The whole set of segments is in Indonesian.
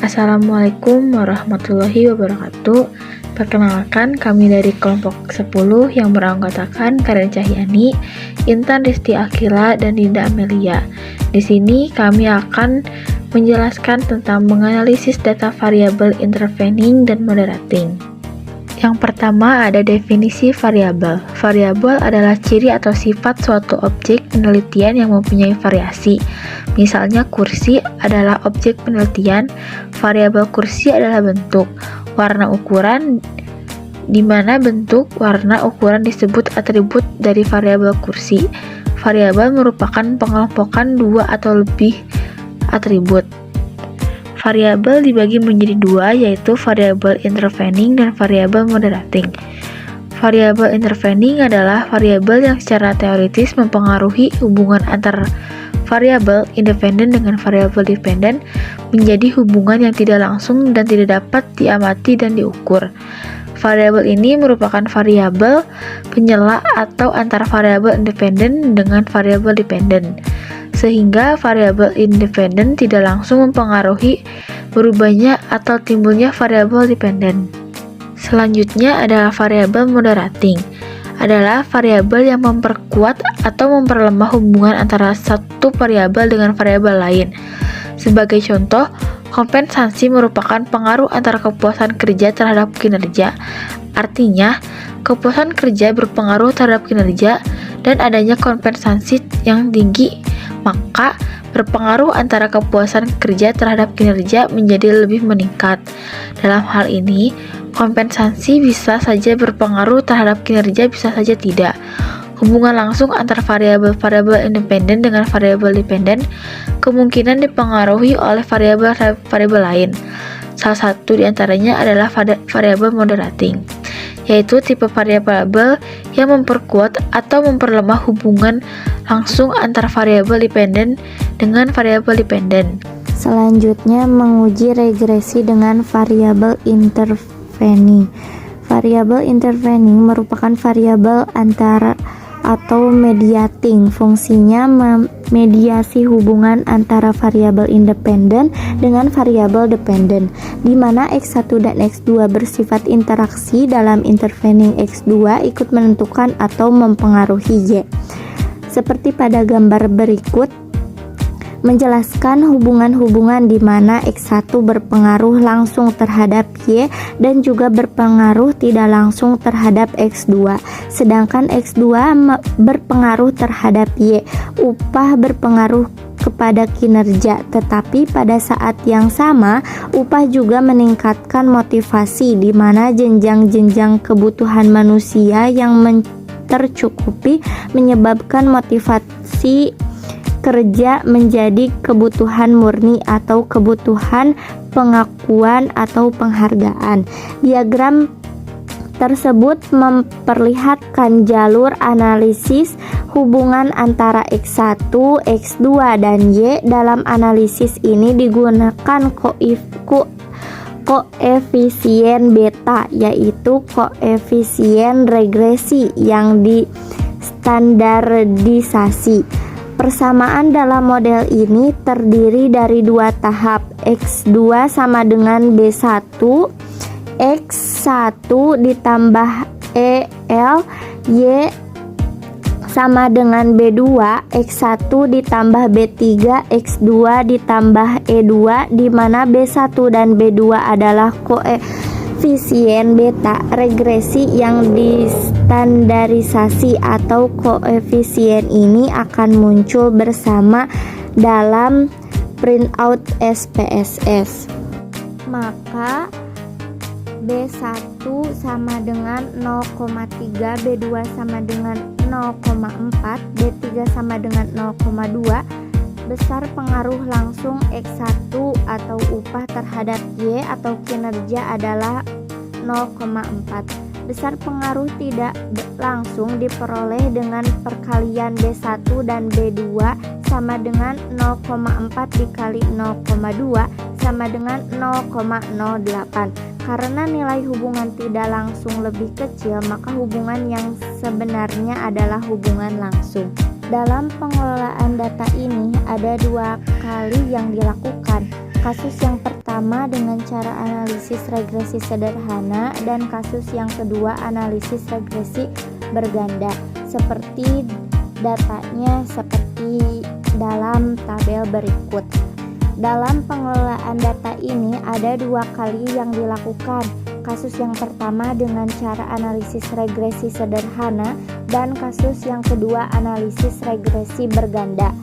Assalamualaikum warahmatullahi wabarakatuh. Perkenalkan, kami dari kelompok 10 yang beranggotakan Karen Cahyani, Intan Risti Akila, dan Dinda Amelia. Di sini kami akan menjelaskan tentang menganalisis data variabel intervening dan moderating. Yang pertama ada definisi variabel. Variabel adalah ciri atau sifat suatu objek penelitian yang mempunyai variasi. Misalnya kursi adalah objek penelitian, variabel kursi adalah bentuk, warna, ukuran, di mana bentuk, warna, ukuran disebut atribut dari variabel kursi. Variabel merupakan pengelompokan dua atau lebih atribut. Variabel dibagi menjadi dua, yaitu variabel intervening dan variabel moderating. Variabel intervening adalah variabel yang secara teoritis mempengaruhi hubungan antar variabel independen dengan variabel dependen menjadi hubungan yang tidak langsung dan tidak dapat diamati dan diukur. Variabel ini merupakan variabel penyela atau antar variabel independen dengan variabel dependen, sehingga variabel independen tidak langsung mempengaruhi berubahnya atau timbulnya variabel dependen. Selanjutnya adalah variabel moderating, adalah variabel yang memperkuat atau memperlemah hubungan antara satu variabel dengan variabel lain. Sebagai contoh, kompensasi merupakan pengaruh antara kepuasan kerja terhadap kinerja. Artinya, kepuasan kerja berpengaruh terhadap kinerja dan adanya kompensasi yang tinggi, maka berpengaruh antara kepuasan kerja terhadap kinerja menjadi lebih meningkat. Dalam hal ini, kompensasi bisa saja berpengaruh terhadap kinerja, bisa saja tidak. Hubungan langsung antara variabel-variabel independen dengan variabel dependen kemungkinan dipengaruhi oleh variabel-variabel lain. Salah satu di antaranya adalah variabel moderating, yaitu tipe variabel yang memperkuat atau memperlemah hubungan langsung antara variabel dependen dengan variabel dependen. Selanjutnya, menguji regresi dengan variabel intervening. Variabel intervening merupakan variabel antara atau mediating. Fungsinya memediasi hubungan antara variabel independen dengan variabel dependen, di mana X1 dan X2 bersifat interaksi. Dalam intervening, X2 ikut menentukan atau mempengaruhi Y. Seperti pada gambar berikut, menjelaskan hubungan-hubungan di mana X1 berpengaruh langsung terhadap Y dan juga berpengaruh tidak langsung terhadap X2, sedangkan X2 berpengaruh terhadap Y. Upah berpengaruh kepada kinerja, tetapi pada saat yang sama upah juga meningkatkan motivasi, di mana jenjang-jenjang kebutuhan manusia yang tercukupi menyebabkan motivasi kerja menjadi kebutuhan murni atau kebutuhan pengakuan atau penghargaan. Diagram tersebut memperlihatkan jalur analisis hubungan antara X1, X2, dan Y. Dalam analisis ini digunakan koefisien beta, yaitu koefisien regresi yang distandarisasi. Persamaan dalam model ini terdiri dari dua tahap, X2 sama dengan B1, X1 ditambah EL, Y sama dengan B2, X1 ditambah B3, X2 ditambah E2, di mana B1 dan B2 adalah koefisien beta regresi yang distandarisasi, atau koefisien ini akan muncul bersama dalam printout SPSS. Maka B1 sama dengan 0,3, B2 sama dengan 0,4, B3 sama dengan 0,2. Besar pengaruh langsung X1 atau upah terhadap Y atau kinerja adalah 0,4. Besar pengaruh tidak langsung diperoleh dengan perkalian B1 dan B2 sama dengan 0,4 dikali 0,2 sama dengan 0,08. Karena nilai hubungan tidak langsung lebih kecil, maka hubungan yang sebenarnya adalah hubungan langsung. Dalam pengelolaan data ini ada dua kali yang dilakukan. Kasus yang pertama pertama dengan cara analisis regresi sederhana dan kasus yang kedua analisis regresi berganda. Seperti datanya seperti dalam tabel berikut. Dalam pengelolaan data ini ada 2 kali yang dilakukan. Kasus yang pertama dengan cara analisis regresi sederhana dan kasus yang kedua analisis regresi berganda.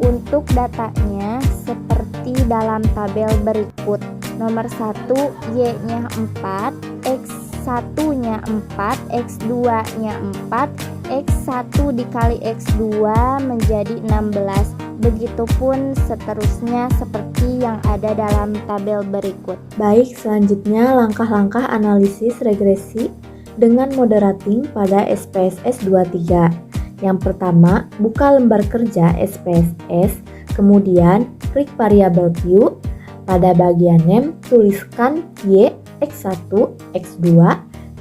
Untuk datanya seperti dalam tabel berikut. Nomor 1, Y-nya 4, X1-nya 4, X2-nya 4, X1 dikali X2 menjadi 16. Begitupun seterusnya seperti yang ada dalam tabel berikut. Baik, selanjutnya langkah-langkah analisis regresi dengan moderating pada SPSS 23. Yang pertama, buka lembar kerja SPSS, kemudian klik variabel Q. Pada bagian name, tuliskan Y, X1, X2,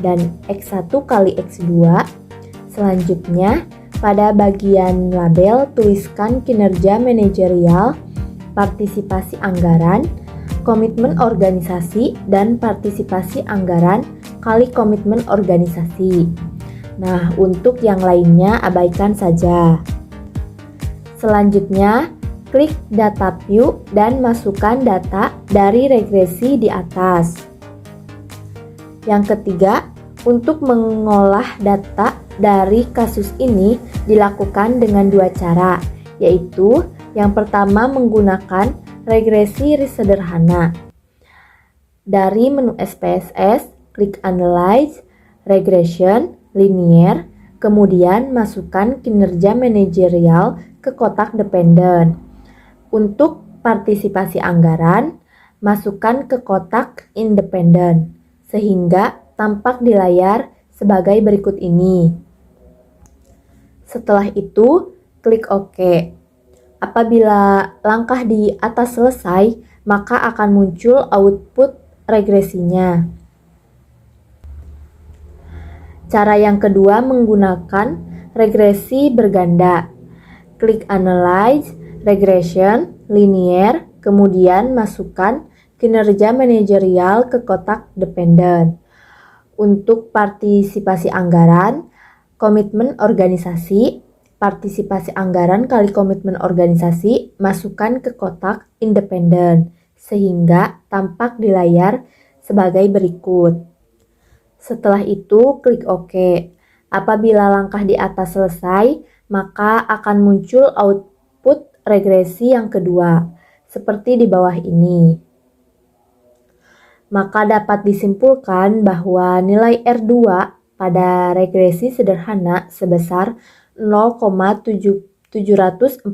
dan X1 kali X2. Selanjutnya, pada bagian label, tuliskan kinerja manajerial, partisipasi anggaran, komitmen organisasi, dan partisipasi anggaran kali komitmen organisasi. Nah, untuk yang lainnya abaikan saja. Selanjutnya, klik Data View dan masukkan data dari regresi di atas. Yang ketiga, untuk mengolah data dari kasus ini dilakukan dengan 2 cara, yaitu yang pertama menggunakan regresi sederhana. Dari menu SPSS, klik Analyze, Regression, Linear, kemudian masukkan kinerja manajerial ke kotak dependent. Untuk partisipasi anggaran, masukkan ke kotak independent, sehingga tampak di layar sebagai berikut ini. Setelah itu, klik OK. Apabila langkah di atas selesai, maka akan muncul output regresinya. Cara yang kedua menggunakan regresi berganda. Klik Analyze, Regression, Linear, kemudian masukkan kinerja manajerial ke kotak dependent. Untuk partisipasi anggaran, komitmen organisasi, partisipasi anggaran kali komitmen organisasi, masukkan ke kotak independen, sehingga tampak di layar sebagai berikut. Setelah itu, klik OK. Apabila langkah di atas selesai, maka akan muncul output regresi yang kedua, seperti di bawah ini. Maka dapat disimpulkan bahwa nilai R2 pada regresi sederhana sebesar 0,741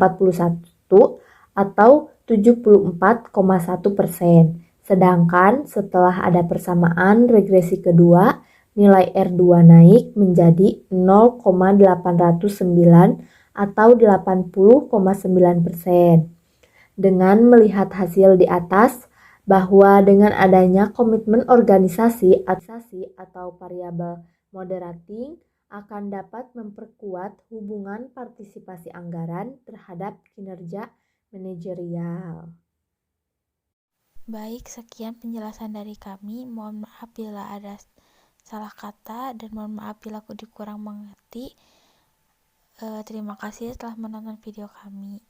atau 74,1%. Sedangkan setelah ada persamaan regresi kedua, nilai R2 naik menjadi 0,809 atau 80,9%. Dengan melihat hasil di atas, bahwa dengan adanya komitmen organisasi atau variabel moderating akan dapat memperkuat hubungan partisipasi anggaran terhadap kinerja manajerial. Baik, sekian penjelasan dari kami. Mohon maaf bila ada salah kata dan mohon maaf bila aku dikurang mengerti. Terima kasih telah menonton video kami.